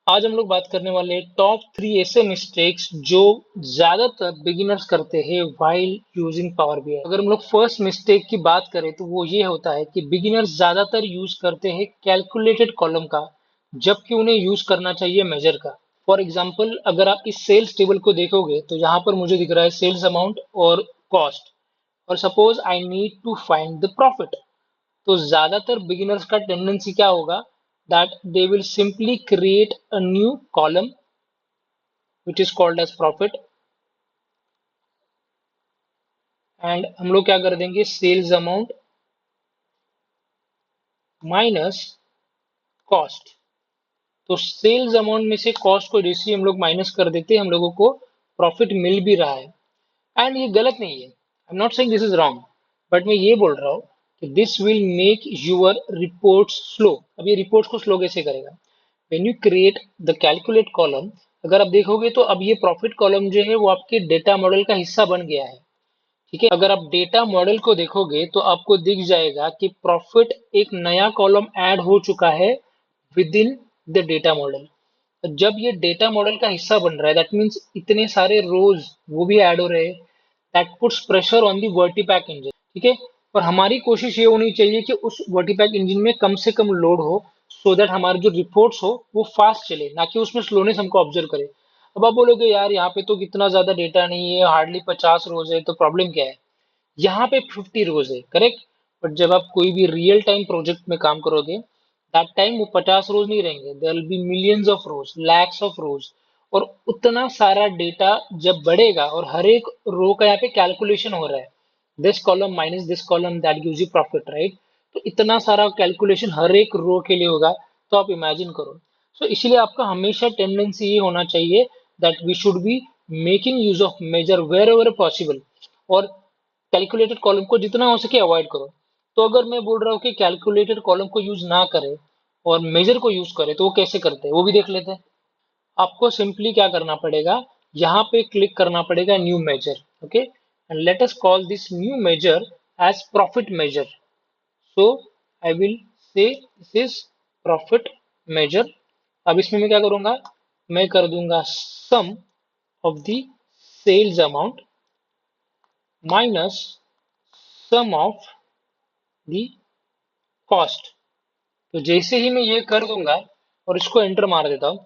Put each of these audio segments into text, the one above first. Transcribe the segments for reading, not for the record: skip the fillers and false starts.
आज हम लोग बात करने वाले हैं टॉप 3 ऐसे मिस्टेक्स जो ज्यादातर बिगिनर्स करते हैं व्हाइल यूजिंग पावर बीआई। अगर हम लोग फर्स्ट मिस्टेक की बात करें तो वो ये होता है कि बिगिनर्स ज्यादातर यूज करते हैं कैलकुलेटेड कॉलम का, जबकि उन्हें यूज करना चाहिए मेजर का। फॉर एग्जाम्पल, अगर आप इस सेल्स टेबल को देखोगे तो यहाँ पर मुझे दिख रहा है सेल्स अमाउंट और कॉस्ट, और suppose I need to find the profit. तो ज्यादातर बिगिनर्स का टेंडेंसी क्या होगा, that they will simply create a new column which is called as profit, and हम लोग क्या कर देंगे, सेल्स अमाउंट माइनस कॉस्ट। तो सेल्स अमाउंट में से कॉस्ट को जैसे हम लोग माइनस कर देते हैं, हम लोगों को प्रॉफिट मिल भी रहा है। एंड ये गलत नहीं है, I am not saying this is wrong, but मैं ये बोल रहा हूँ कि this will make your reports slow. अब ये रिपोर्ट्स को स्लो कैसे करेगा, when you create the calculate column, अगर आप देखोगे तो अब ये प्रॉफिट कॉलम जो है वो आपके डेटा मॉडल का हिस्सा बन गया है। ठीक है, अगर आप डेटा मॉडल को देखोगे तो आपको दिख जाएगा कि प्रॉफिट एक नया कॉलम ऐड हो चुका है with in the data model. जब ये डेटा मॉडल का हिस्सा बन रहा है, दैट मीन्स इतने सारे रोज वो भी ऐड हो रहे हैं, that puts pressure on the vertipack engine. ठीक है, पर हमारी कोशिश ये होनी चाहिए कि उस वर्टीपैक इंजन में कम से कम लोड हो, सो दैट हमारे जो रिपोर्ट्स हो वो फास्ट चले, ना कि उसमें स्लोनेस हमको ऑब्जर्व करे। अब आप बोलोगे यार यहाँ पे तो कितना ज्यादा डेटा नहीं है, हार्डली 50 रोज है, तो प्रॉब्लम क्या है। यहाँ पे 50 रोज है, करेक्ट। बट जब आप कोई भी रियल टाइम प्रोजेक्ट में काम करोगे, दैट टाइम वो 50 रोज नहीं रहेंगे, there will be millions of rows, lakhs of rows. और उतना सारा डेटा जब बढ़ेगा और हर एक रो का यहाँ पे कैलकुलेशन हो रहा है, this column minus this column that gives you profit, right. तो इतना सारा कैलकुलेशन हर एक रो के लिए होगा, तो आप इमेजिन करो। सो इसलिए आपका हमेशा टेंडेंसी ये होना चाहिए that we should be making use of measure wherever possible, और कैलकुलेटेड कॉलम को जितना हो सके अवॉइड करो। तो अगर मैं बोल रहा हूँ कि कैलकुलेटेड कॉलम को यूज ना करें और मेजर को यूज करें, तो वो कैसे करते हैं वो भी देख लेते हैं। आपको सिंपली क्या करना पड़ेगा, यहाँ पे क्लिक करना पड़ेगा new measure, okay, and let us call this new measure as profit measure. So I will say this is profit measure. अब इसमें मैं क्या करूंगा, मैं कर दूंगा sum of the sales amount minus sum of the cost. तो जैसे ही मैं ये कर दूंगा और इसको एंटर मार देता हूँ,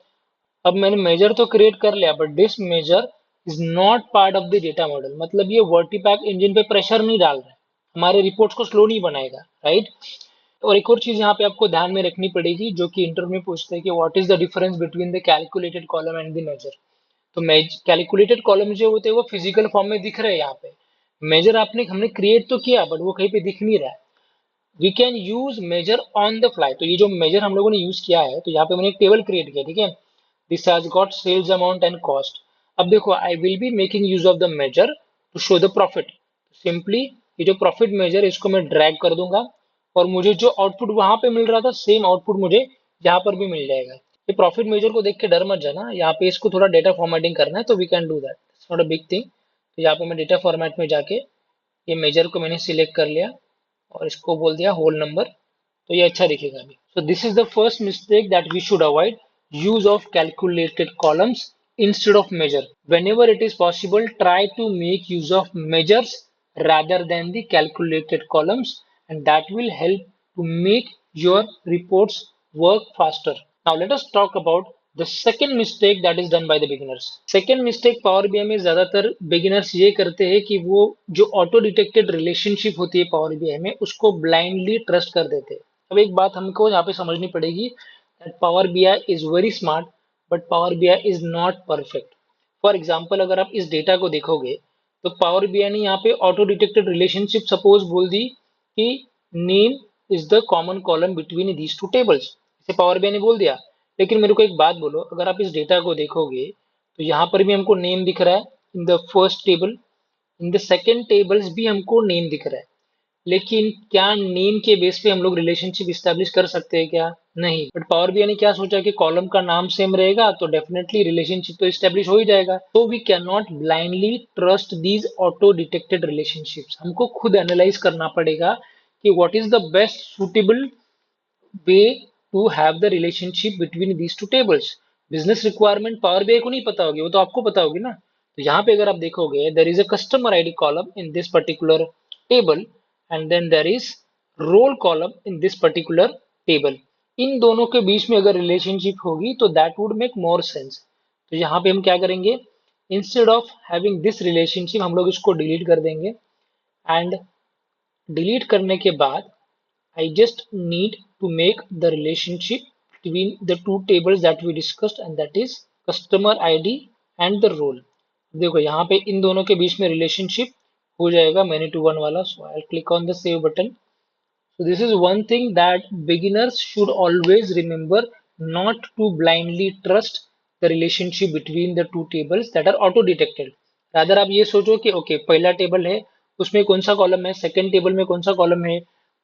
अब मैंने मेजर तो क्रिएट कर लिया, but this measure is not part of the data model. मतलब ये वर्टीपैक इंजन पे प्रेशर नहीं डाल रहा है, हमारे रिपोर्ट्स को स्लो नहीं बनाएगा, राइट। और एक और चीज यहाँ पे आपको ध्यान में रखनी पड़ेगी, जो कि इंटरव्यू में पूछते हैं कि what is the difference between the calculated column and the measure. तो कैलकुलेटेड कॉलम जो होते हैं वो फिजिकल फॉर्म में दिख रहे हैं यहाँ पे, मेजर आपने हमने क्रिएट तो किया बट वो कहीं पे दिख नहीं रहा है। We can use measure on the fly. तो ये जो मेजर हम लोगों ने यूज किया है, तो यहाँ पे मैंने एक टेबल क्रिएट किया, ठीक है, this has got sales amount and cost. अब देखो, I will be making use of the measure to show the profit. Simply ये जो प्रॉफिट मेजर है इसको मैं ड्रैग कर दूंगा, और मुझे जो आउटपुट वहां पे मिल रहा था सेम आउटपुट मुझे यहाँ पर भी मिल जाएगा। ये प्रॉफिट मेजर को देख के डर मत जाना, यहाँ पे इसको थोड़ा डेटा फॉर्मेटिंग करना है, तो we can do that, it's not a big thing. तो यहाँ पे मैं डेटा फॉर्मेट में जाके ये मेजर को मैंने सिलेक्ट कर लिया और इसको बोल दिया होल नंबर, तो ये अच्छा दिखेगा अभी। So this is the first mistake that we should avoid, use of calculated columns instead of measure. Whenever it is possible, try to make use of measures rather than the calculated columns, and that will help to make your reports work faster. Now let us talk about the second mistake that is done by the beginners. Second mistake Power BI में ज्यादातर beginners ये करते हैं कि वो जो auto detected relationship होती है Power BI में, उसको blindly trust कर देते हैं। अब एक बात हमको यहाँ पे समझनी पड़ेगी, that Power BI is very smart, but Power BI is not perfect. For example, अगर आप इस डेटा को देखोगे तो Power BI ने यहाँ पे ऑटो डिटेक्टेड रिलेशनशिप सपोज बोल दी कि name is the common column between these two tables, इसे Power BI ने बोल दिया। लेकिन मेरे को एक बात बोलो, अगर आप इस डेटा को देखोगे तो यहाँ पर भी हमको नेम दिख रहा है in the first table, in the second tables भी हमको नेम दिख रहा है, लेकिन क्या नेम के बेस पे हम लोग रिलेशनशिप स्टैब्लिश कर सकते हैं क्या? नहीं। बट पावर बीआई ने क्या सोचा कि कॉलम का नाम सेम रहेगा तो डेफिनेटली रिलेशनशिप तो स्टैब्लिश हो ही जाएगा। तो we can not blindly trust these auto detected relationships, हमको खुद एनालाइज करना पड़ेगा कि what is the best suitable way to have the relationship between these two tables. Business requirement power BI को नहीं पता होगी, वो तो आपको पता होगी ना। तो यहाँ पे अगर आप देखोगे there is a customer ID column in this particular table and then there is roll column in this particular table. इन दोनों के बीच में अगर रिलेशनशिप होगी तो that would make more sense. तो यहाँ पे हम क्या करेंगे, instead of having this relationship हम लोग इसको डिलीट कर देंगे। एंड डिलीट करने के बाद I just need to make the relationship between the two tables that we discussed, and that is customer ID and the role. देखो यहाँ पे इन दोनों के बीच में रिलेशनशिप हो जाएगा many to one वाला। So I'll click on the save button. So this is one thing that beginners should always remember, not to blindly trust the relationship between the two tables that are auto detected. Rather आप ये सोचो कि okay पहला table है उसमें कौन सा column है, सेकंड टेबल में कौन सा कॉलम है,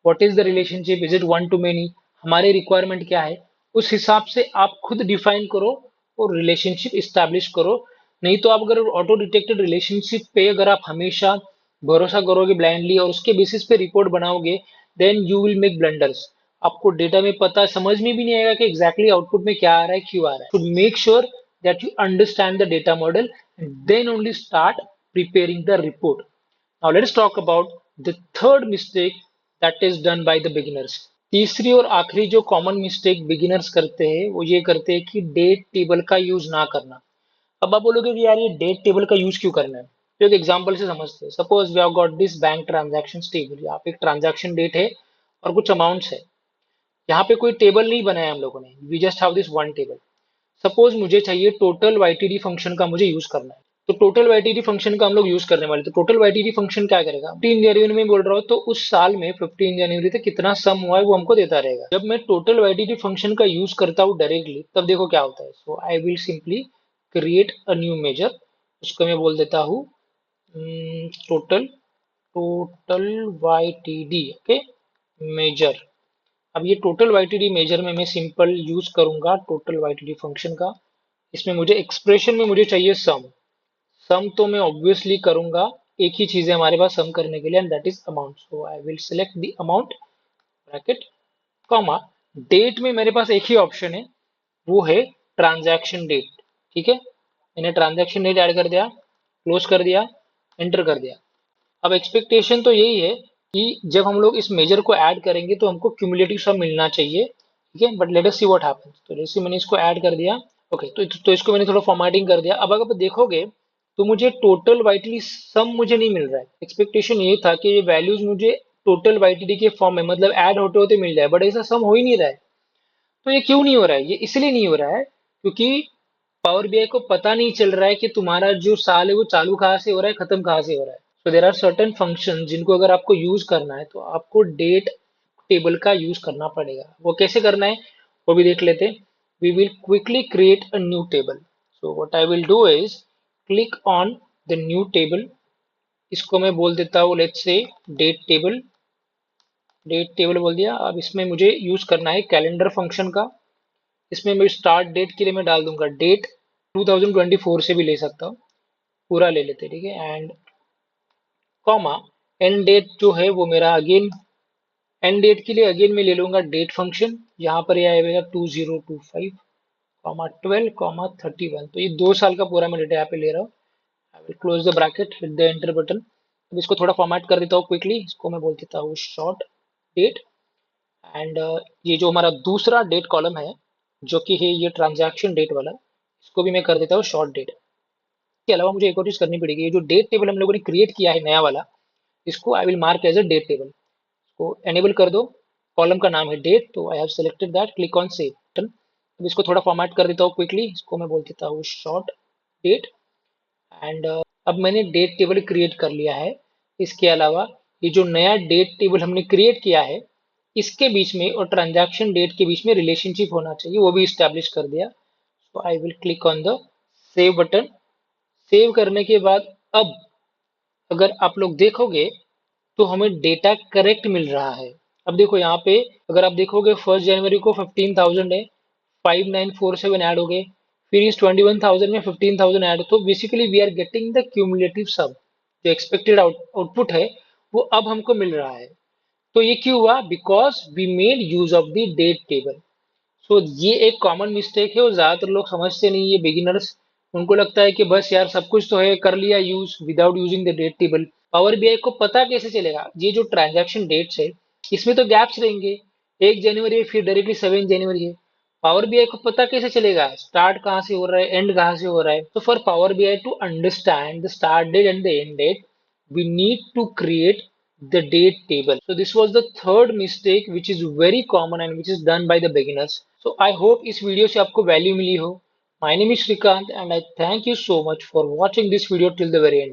what is the relationship, is it one two many, हमारे रिक्वायरमेंट क्या है, उस हिसाब से आप खुद डिफाइन करो और रिलेशनशिप इस्टेब्लिश करो। नहीं तो आप अगर ऑटो डिटेक्टेड रिलेशनशिप पे अगर आप हमेशा भरोसा करोगे ब्लाइंडली और उसके बेसिस पे रिपोर्ट बनाओगे, then you will make blunders. आपको डेटा में पता समझ में भी नहीं आएगा कि एग्जैक्टली आउटपुट में क्या आ रहा है, क्यों आ रहा है। Should make sure that you understand the data model and then only start preparing the report. Now let's talk about the third mistake that is done by the beginners. तीसरी और आखिरी जो कॉमन मिस्टेक बिगिनर्स करते हैं वो ये करते हैं कि डेट टेबल का यूज ना करना। अब आप बोलोगे कि यार ये डेट टेबल का यूज क्यों करना है, तो एक एग्जांपल से समझते हैं। Suppose we have got this bank transaction table, यहाँ पे एक ट्रांजैक्शन डेट है और कुछ अमाउंट्स है। यहाँ पे कोई टेबल नहीं बनाया हम लोगों ने, we just have this one table. सपोज मुझे चाहिए टोटल वाईटीडी फंक्शन का मुझे यूज करना है, तो टोटल वाईटीडी फंक्शन का हम लोग यूज करने वाले। तो टोटल वाईटीडी फंक्शन क्या करेगा, 15 जनवरी में बोल रहा हूँ तो उस साल में 15 जनवरी तक कितना सम हुआ है वो हमको देता रहेगा। जब मैं टोटल वाईटीडी फंक्शन का यूज करता हूँ डायरेक्टली, तब देखो क्या होता है। So I will simply create a new measure, उसको मैं बोल देता हूँ total total YTD okay measure. अब ये टोटल वाईटीडी मेजर में मैं सिंपल यूज करूंगा टोटल वाईटीडी फंक्शन का। इसमें मुझे एक्सप्रेशन में मुझे चाहिए सम, सम तो मैं ऑब्वियसली करूंगा, एक ही चीज है हमारे पास सम करने के लिए and that is amount. So I will select the amount bracket comma, date में मेरे पास एक ही ऑप्शन है वो है ट्रांजैक्शन डेट। ठीक है, मैंने ट्रांजैक्शन डेट ऐड कर दिया, क्लोज कर दिया, एंटर कर दिया। अब एक्सपेक्टेशन तो यही है कि जब हम लोग इस मेजर को ऐड करेंगे तो हमको क्यूमुलेटिव सम मिलना चाहिए। ठीक है, but let us see what happens. तो जैसे मैंने इसको ऐड कर दिया ओके, तो इसको मैंने थोड़ा फॉर्मेटिंग कर दिया। अब अगर आप देखोगे तो मुझे टोटल वाईटीडी सम मुझे नहीं मिल रहा है। एक्सपेक्टेशन ये था कि ये वैल्यूज मुझे टोटल वाईटीडी के फॉर्म में मतलब ऐड होते होते मिल जाए, बट ऐसा सम हो ही नहीं रहा है। तो ये क्यों नहीं हो रहा है, ये इसलिए नहीं हो रहा है क्योंकि पावर बीआई को पता नहीं चल रहा है कि तुम्हारा जो साल है वो चालू कहाँ से हो रहा है, खत्म कहाँ से हो रहा है। सो देर आर सर्टेन फंक्शन जिनको अगर आपको यूज करना है तो आपको डेट टेबल का यूज करना पड़ेगा। वो कैसे करना है वो भी देख लेते हैं। We will quickly create a new table. So what I will do is click on the new table, इसको मैं बोल देता हूँ let's say date table. Date table बोल दिया। अब इसमें मुझे यूज करना है कैलेंडर फंक्शन का। इसमें मैं स्टार्ट डेट के लिए मैं डाल दूंगा डेट 2024 से भी ले सकता हूँ, पूरा ले लेते। ठीक है, एंड कॉमा एंड डेट जो है वो मेरा अगेन एंड डेट के लिए अगेन मैं ले लूंगा डेट फंक्शन। यहाँ पर यह आएगा 2025 कॉमा 12 कॉमा 31। तो ये 2 साल का पूरा मैं डेटा यहाँ पे ले रहा हूँ। I will close the bracket with the enter button. अब इसको थोड़ा फॉर्मेट कर देता हूँ क्विकली, इसको मैं बोल देता हूँ शॉर्ट डेट। एंड ये जो हमारा दूसरा डेट कॉलम है जो कि है ये ट्रांजैक्शन डेट वाला, इसको भी मैं कर देता हूँ शॉर्ट डेट। इसके अलावा मुझे एक और चीज करनी पड़ेगी, ये जो डेट टेबल हम लोगों ने क्रिएट किया है नया वाला, इसको I will mark as a date table. को एनेबल कर दो, कॉलम का नाम है डेट, तो I have selected that, click on save button. अब इसको थोड़ा फॉर्मेट कर देता हूँ क्विकली, इसको मैं बोल देता हूँ शॉर्ट डेट। एंड अब मैंने डेट टेबल क्रिएट कर लिया है। इसके अलावा ये जो नया डेट टेबल हमने क्रिएट किया है इसके बीच में और ट्रांजैक्शन डेट के बीच में रिलेशनशिप होना चाहिए, वो भी स्टैब्लिश कर दिया। So I will click on the save button. Save करने के बाद अब अगर आप लोग देखोगे तो हमें डेटा करेक्ट मिल रहा है। अब देखो यहाँ पे अगर आप देखोगे 1 जनवरी को 15,000 है, 5947 ऐड हो गए, फिर इस 21,000 में 15,000 ऐड, तो basically we are getting the cumulative sum. जो एक्सपेक्टेड आउटपुट है वो अब हमको मिल रहा है। तो ये क्यों हुआ, because we made use of the date table. तो ये एक कॉमन मिस्टेक है और ज्यादातर लोग समझते नहीं, ये बिगिनर्स, उनको लगता है कि बस यार सब कुछ तो है, कर लिया use without using the date table. Power BI को पता कैसे चलेगा ये जो ट्रांजैक्शन डेट्स है इसमें तो गैप्स रहेंगे, 1 जनवरी फिर डायरेक्टली 7 जनवरी है। पावर बीआई को पता कैसे चलेगा स्टार्ट कहाँ से हो रहा है एंड कहाँ से हो रहा है? तो for power BI to understand the start date and the end date, we need to create the date table. So this was the third mistake which is very common and which is done by the beginners. So I hope इस video से आपको value मिली हो। My name is Shrikant and I thank you so much for watching this video till the very end.